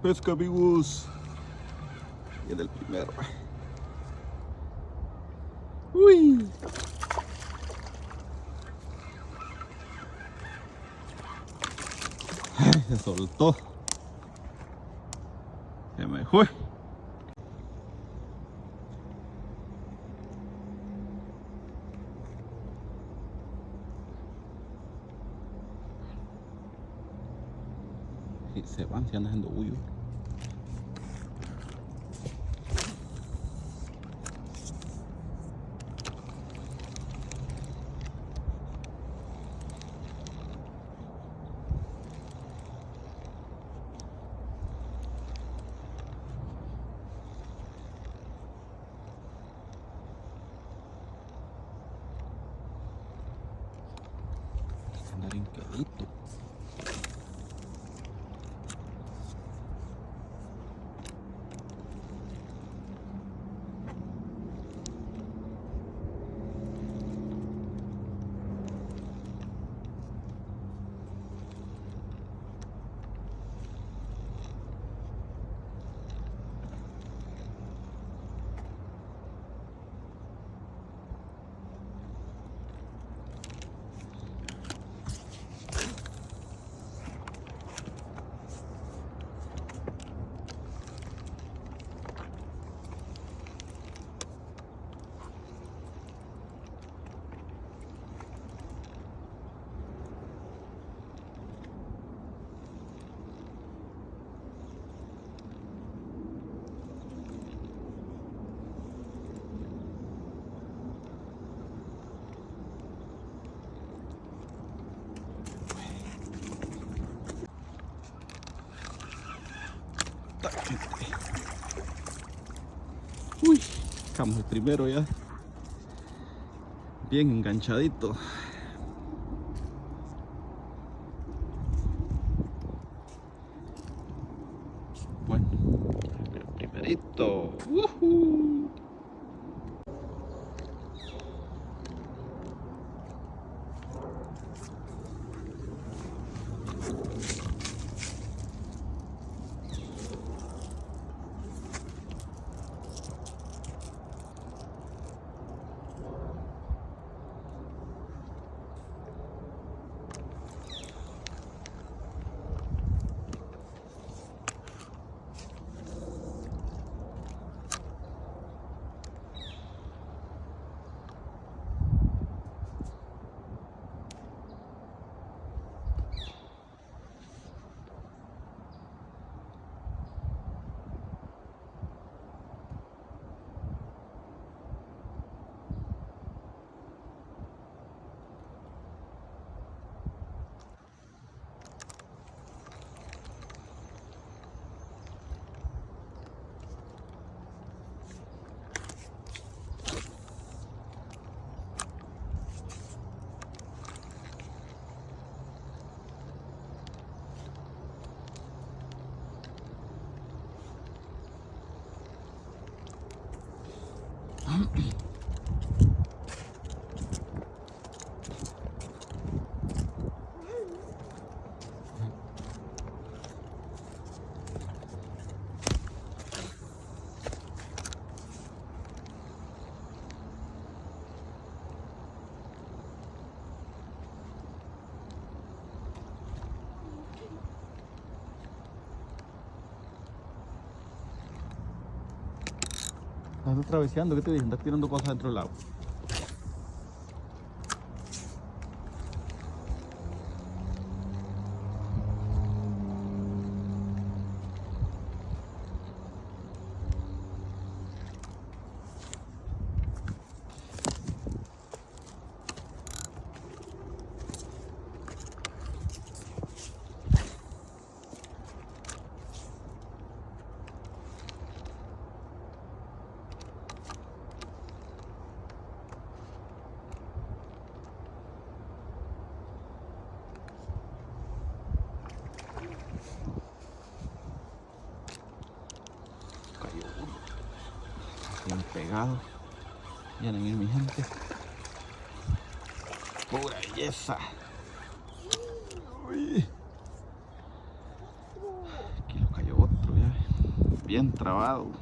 pesca, amigos. Viene el primero. Uy. Ay, se soltó. Se me fue. Y se van, se andan haciendo bullo. Andar hinquedito. Uy, sacamos el primero ya. Bien enganchadito. Bueno, el primerito. Estás traveseando, ¿qué te dije? Estás tirando cosas dentro del agua. Bien pegado. Miren ahí mi gente. Pura belleza. Uy. Aquí lo cayó otro ya. bien trabado.